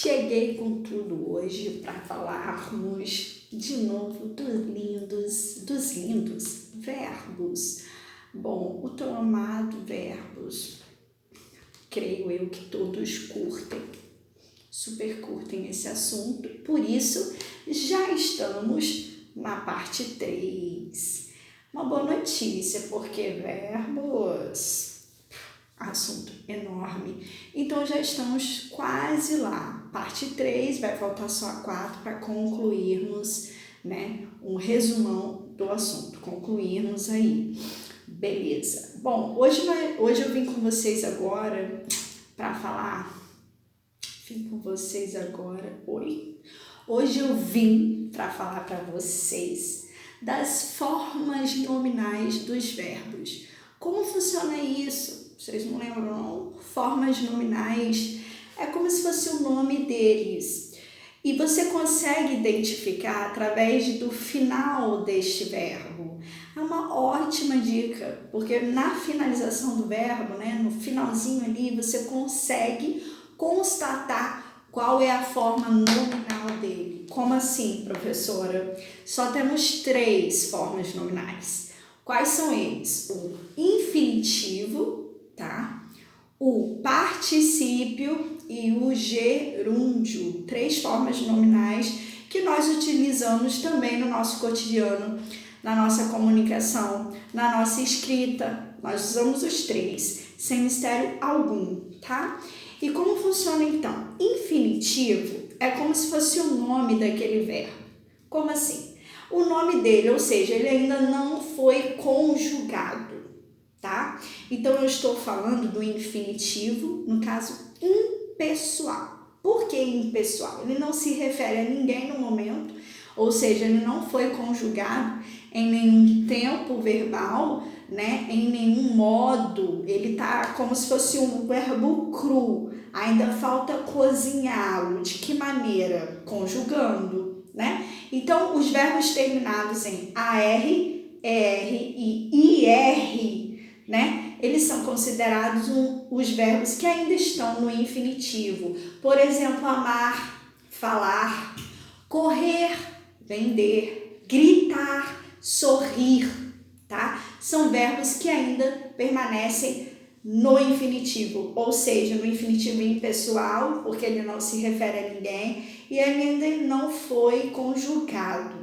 Cheguei com tudo hoje para falarmos de novo dos lindos verbos. Bom, o tão amado verbos, creio eu que todos curtem, super curtem esse assunto, por isso já estamos na parte 3. Uma boa notícia, porque verbos, assunto enorme. Então já estamos quase lá. Parte 3, vai faltar só a 4 para concluirmos, né, um resumão do assunto, concluirmos aí. Beleza. Bom, hoje eu vim com vocês agora para falar. Hoje eu vim para falar para vocês das formas nominais dos verbos. Como funciona isso? Vocês não lembram, não? Formas nominais é como se fosse o nome deles. E você consegue identificar através do final deste verbo. É uma ótima dica, porque na finalização do verbo, né, no finalzinho ali, você consegue constatar qual é a forma nominal dele. Como assim, professora? Só temos 3 formas nominais. Quais são eles? O infinitivo, tá? O particípio e o gerúndio. 3 formas nominais que nós utilizamos também no nosso cotidiano, na nossa comunicação, na nossa escrita. Nós usamos os 3, sem mistério algum, tá? E como funciona então? Infinitivo é como se fosse o nome daquele verbo. Como assim? O nome dele, ou seja, ele ainda não foi conjugado, tá? Então eu estou falando do infinitivo, no caso impessoal. Por que impessoal? Ele não se refere a ninguém no momento, ou seja, ele não foi conjugado em nenhum tempo verbal, né? Em nenhum modo. Ele tá como se fosse um verbo cru. Ainda falta cozinhá-lo. De que maneira? Conjugando, né? Então, os verbos terminados em AR, ER e IR, né? Eles são considerados os verbos que ainda estão no infinitivo. Por exemplo, amar, falar, correr, vender, gritar, sorrir, tá? São verbos que ainda permanecem no infinitivo, ou seja, no infinitivo impessoal, porque ele não se refere a ninguém e ele ainda não foi conjugado,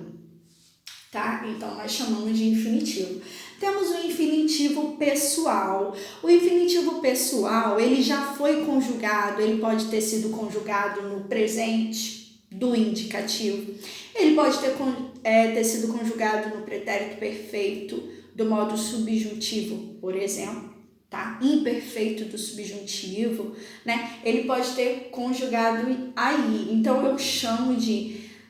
tá? Então, nós chamamos de infinitivo. Temos o infinitivo pessoal. O infinitivo pessoal, ele já foi conjugado, ele pode ter sido conjugado no presente do indicativo. Ele pode ter sido conjugado no pretérito perfeito do modo subjuntivo, por exemplo, tá? Imperfeito do subjuntivo, né? Ele pode ter conjugado aí. Então,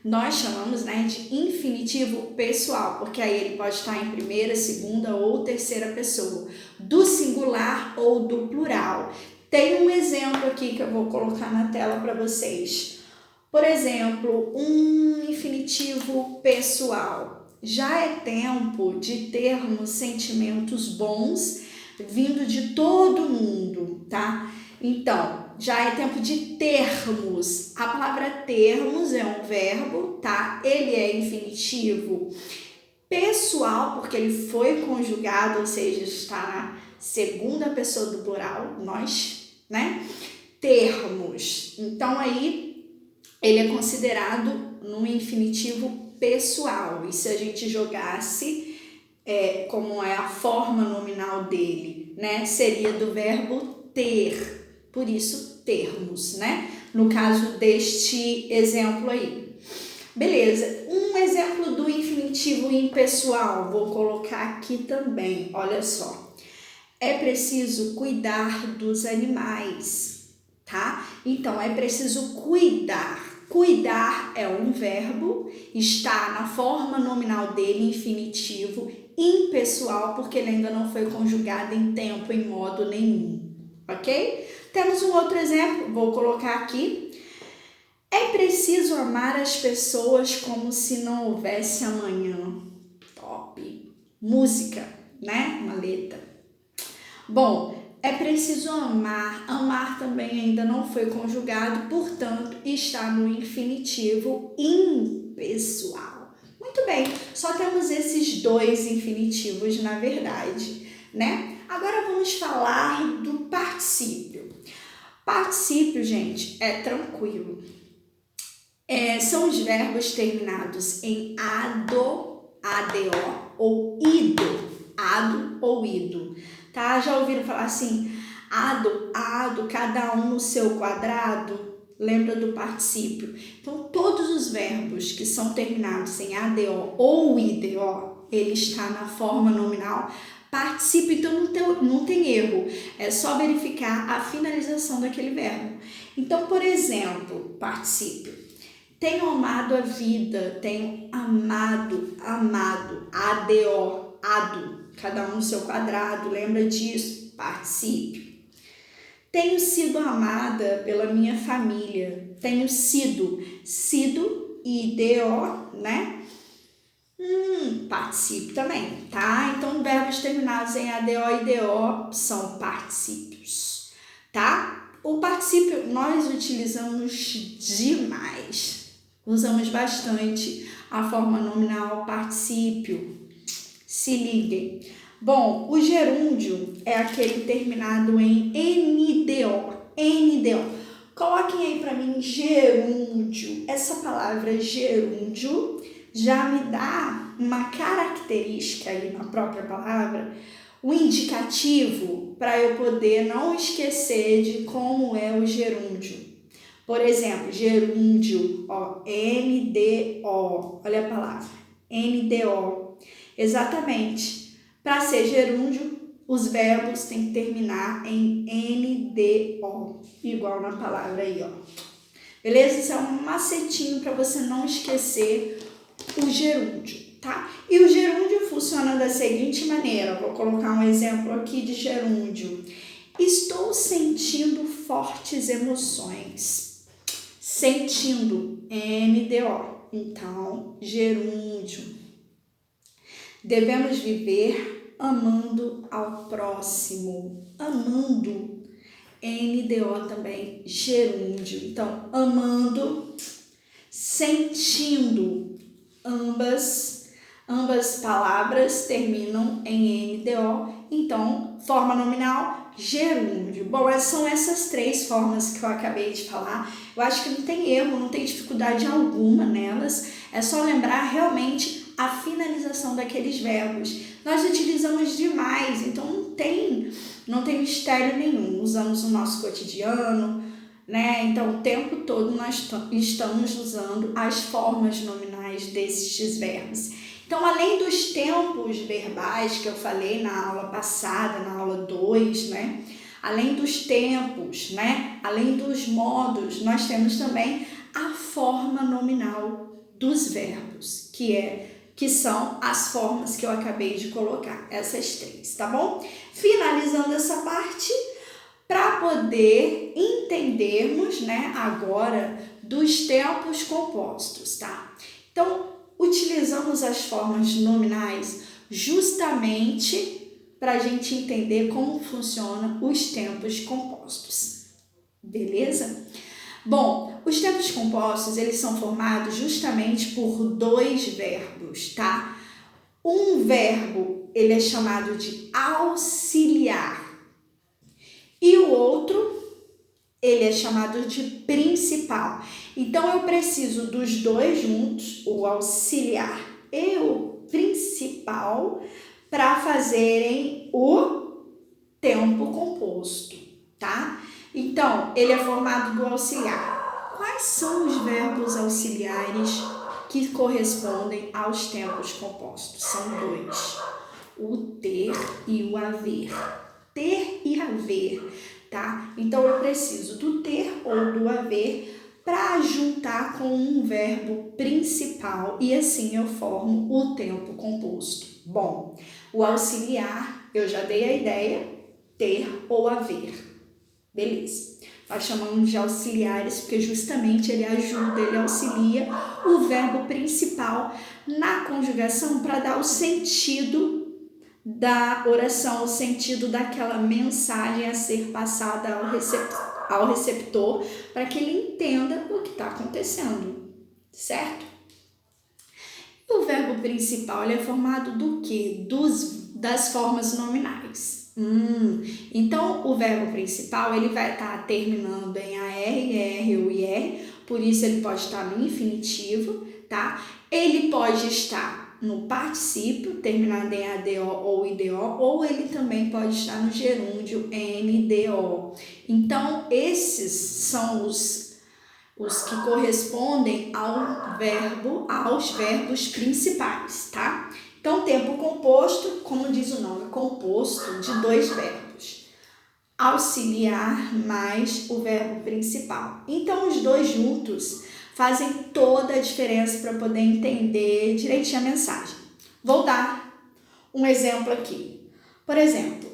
nós chamamos, né, de infinitivo pessoal, porque aí ele pode estar em primeira, segunda ou terceira pessoa, do singular ou do plural. Tem um exemplo aqui que eu vou colocar na tela para vocês. Por exemplo, um infinitivo pessoal. Já é tempo de termos sentimentos bons vindo de todo mundo, tá? Então, já é tempo de termos. A palavra termos é um verbo, tá? Ele é infinitivo pessoal, porque ele foi conjugado, ou seja, está na segunda pessoa do plural, nós, né? Termos. Então, aí, ele é considerado no infinitivo pessoal. E se a gente jogasse como é a forma nominal dele, né? Seria do verbo ter, por isso termos, né? No caso deste exemplo aí. Beleza, um exemplo do infinitivo impessoal, vou colocar aqui também, olha só. É preciso cuidar dos animais, tá? Então, é preciso cuidar. Cuidar é um verbo, está na forma nominal dele, infinitivo, impessoal, porque ele ainda não foi conjugado em tempo, em modo nenhum, ok? Temos um outro exemplo, vou colocar aqui. É preciso amar as pessoas como se não houvesse amanhã. Top. Música, né? Uma letra. Bom, é preciso amar. Amar também ainda não foi conjugado, portanto, está no infinitivo impessoal. Muito bem, só temos esses dois infinitivos na verdade, né? Agora vamos falar do particípio. Particípio, gente, é tranquilo. São os verbos terminados em ado, ado ou ido, tá? Já ouviram falar assim, ado, cada um no seu quadrado? Lembra do particípio? Então, todos os verbos que são terminados em ado ou ido, ele está na forma nominal particípio, então não tem erro, é só verificar a finalização daquele verbo. Então, por exemplo, particípio. Tenho amado a vida, tenho amado, ado, cada um no seu quadrado, lembra disso? Particípio. Tenho sido amada pela minha família, tenho sido, ido, né? Particípio também, tá? Então, verbos terminados em ado e ido são particípios, tá? O particípio nós utilizamos demais, usamos bastante a forma nominal particípio. Se liguem. Bom, o gerúndio é aquele terminado em NDO. Coloquem aí para mim gerúndio. Essa palavra gerúndio já me dá uma característica aí na própria palavra, um indicativo para eu poder não esquecer de como é o gerúndio. Por exemplo, gerúndio, NDO, olha a palavra, NDO. Exatamente, para ser gerúndio, os verbos têm que terminar em NDO, igual na palavra aí, Beleza? Isso é um macetinho para você não esquecer o gerúndio, tá? E o gerúndio funciona da seguinte maneira, vou colocar um exemplo aqui de gerúndio. Estou sentindo fortes emoções. Sentindo, NDO. Então, gerúndio. Devemos viver amando ao próximo. Amando, NDO também, gerúndio. Então, amando, sentindo, ambas palavras terminam em NDO. Então, forma nominal, gerúndio. Bom, são essas três formas que eu acabei de falar. Eu acho que não tem erro, não tem dificuldade alguma nelas. É só lembrar realmente a finalização daqueles verbos. Nós utilizamos demais, então não tem mistério nenhum. Usamos no nosso cotidiano, né? Então, o tempo todo nós estamos usando as formas nominais desses verbos. Então, além dos tempos verbais que eu falei na aula passada, na aula 2, né? Além dos tempos, né? Além dos modos, nós temos também a forma nominal dos verbos, que são as formas que eu acabei de colocar, essas três, tá bom? Finalizando essa parte, para poder entendermos, né, agora dos tempos compostos, tá? Então, utilizamos as formas nominais justamente para a gente entender como funcionam os tempos compostos, beleza? Bom, os tempos compostos, eles são formados justamente por dois verbos, tá? Um verbo, ele é chamado de auxiliar e o outro, ele é chamado de principal. Então, eu preciso dos dois juntos, o auxiliar e o principal, para fazerem o tempo composto, tá? Então, ele é formado do auxiliar. Quais são os verbos auxiliares que correspondem aos tempos compostos? São dois, o ter e o haver. Ter e haver, tá? Então, eu preciso do ter ou do haver para juntar com um verbo principal e assim eu formo o tempo composto. Bom, o auxiliar, eu já dei a ideia, ter ou haver. Beleza. Nós chamamos de auxiliares porque justamente ele ajuda, ele auxilia o verbo principal na conjugação para dar o sentido da oração, o sentido daquela mensagem a ser passada ao receptor, para que ele entenda o que está acontecendo, certo? E o verbo principal ele é formado do quê? Das formas nominais. Então, o verbo principal ele vai estar terminando em AR, ER ou IR, por isso ele pode estar no infinitivo, tá? Ele pode estar no particípio, terminado em ADO ou IDO, ou ele também pode estar no gerúndio NDO. Então, esses são os que correspondem aos verbos principais, tá? Então, tempo composto, como diz o nome, composto de 2 verbos. Auxiliar mais o verbo principal. Então, os dois juntos fazem toda a diferença para poder entender direitinho a mensagem. Vou dar um exemplo aqui. Por exemplo,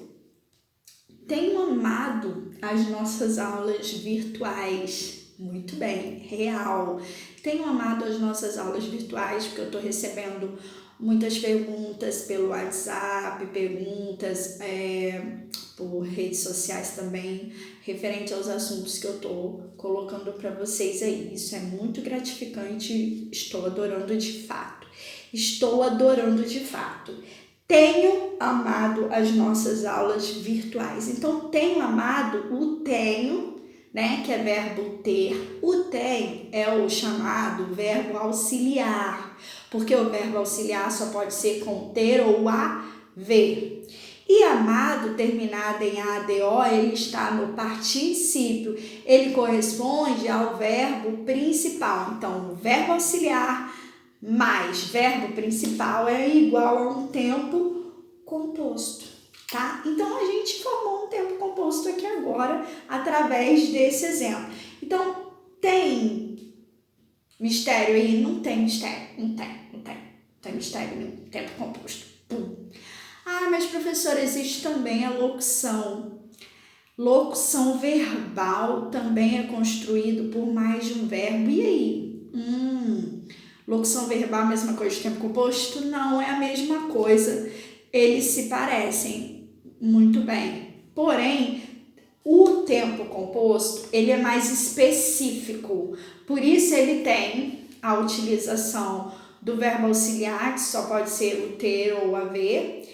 tenho amado as nossas aulas virtuais. Muito bem, real. Tenho amado as nossas aulas virtuais porque eu estou recebendo muitas perguntas pelo WhatsApp, perguntas por redes sociais também, referente aos assuntos que eu estou colocando para vocês aí. Isso é muito gratificante, estou adorando de fato. Tenho amado as nossas aulas virtuais. Então, tenho amado o tenho, né, que é verbo ter. O tenho é o chamado verbo auxiliar, porque o verbo auxiliar só pode ser com ter ou haver. E amado, terminado em ADO, ele está no particípio, ele corresponde ao verbo principal. Então, o verbo auxiliar mais verbo principal é igual a um tempo composto, tá? Então, a gente formou um tempo composto aqui agora, através desse exemplo. Então, tem mistério aí? Não tem mistério, não tem mistério nenhum, tempo composto. Pum. Ah, mas professora, existe também a locução. Locução verbal também é construído por mais de um verbo. E aí? Locução verbal, mesma coisa de tempo composto? Não, é a mesma coisa. Eles se parecem muito bem. Porém, o tempo composto, ele é mais específico. Por isso, ele tem a utilização do verbo auxiliar, que só pode ser o ter ou o haver,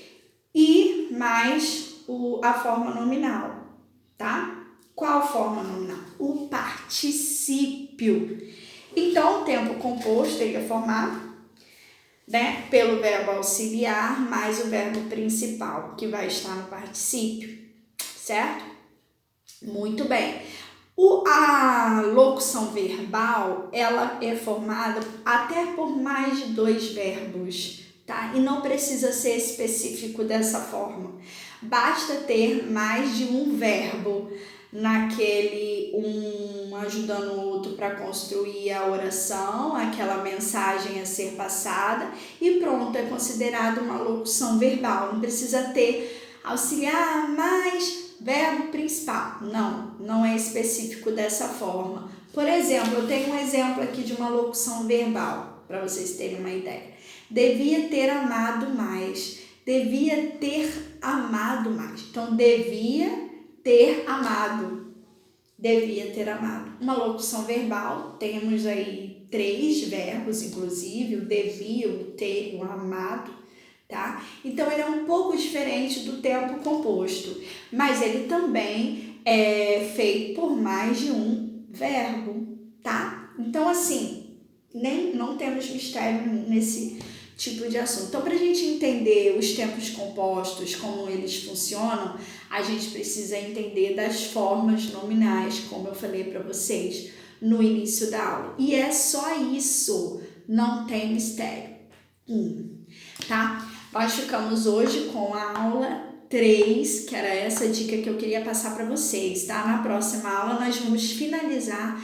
e mais a forma nominal, tá? Qual forma nominal? O particípio. Então, o tempo composto ele é formado, né, pelo verbo auxiliar mais o verbo principal, que vai estar no particípio, certo? Muito bem. A locução verbal, ela é formada até por mais de 2 verbos, tá? E não precisa ser específico dessa forma. Basta ter mais de um verbo naquele um ajudando o outro para construir a oração, aquela mensagem a ser passada e pronto, é considerado uma locução verbal. Não precisa ter auxiliar mais verbo principal. Não é específico dessa forma. Por exemplo, eu tenho um exemplo aqui de uma locução verbal, para vocês terem uma ideia. Devia ter amado mais. Devia ter amado mais. Então, devia ter amado. Uma locução verbal, temos aí 3 verbos, inclusive, o devia, o ter e o amado, tá? Então, ele é um pouco diferente do tempo composto, mas ele também é feito por mais de um verbo, tá? Então, assim, não temos mistério nesse tipo de assunto. Então, para a gente entender os tempos compostos, como eles funcionam, a gente precisa entender das formas nominais, como eu falei para vocês no início da aula. E é só isso, não tem mistério. Tá? Nós ficamos hoje com a aula 3, que era essa dica que eu queria passar para vocês, tá? Na próxima aula nós vamos finalizar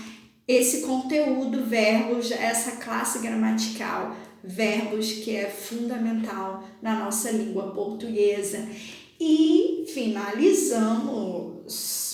esse conteúdo, verbos, essa classe gramatical, verbos, que é fundamental na nossa língua portuguesa. E finalizamos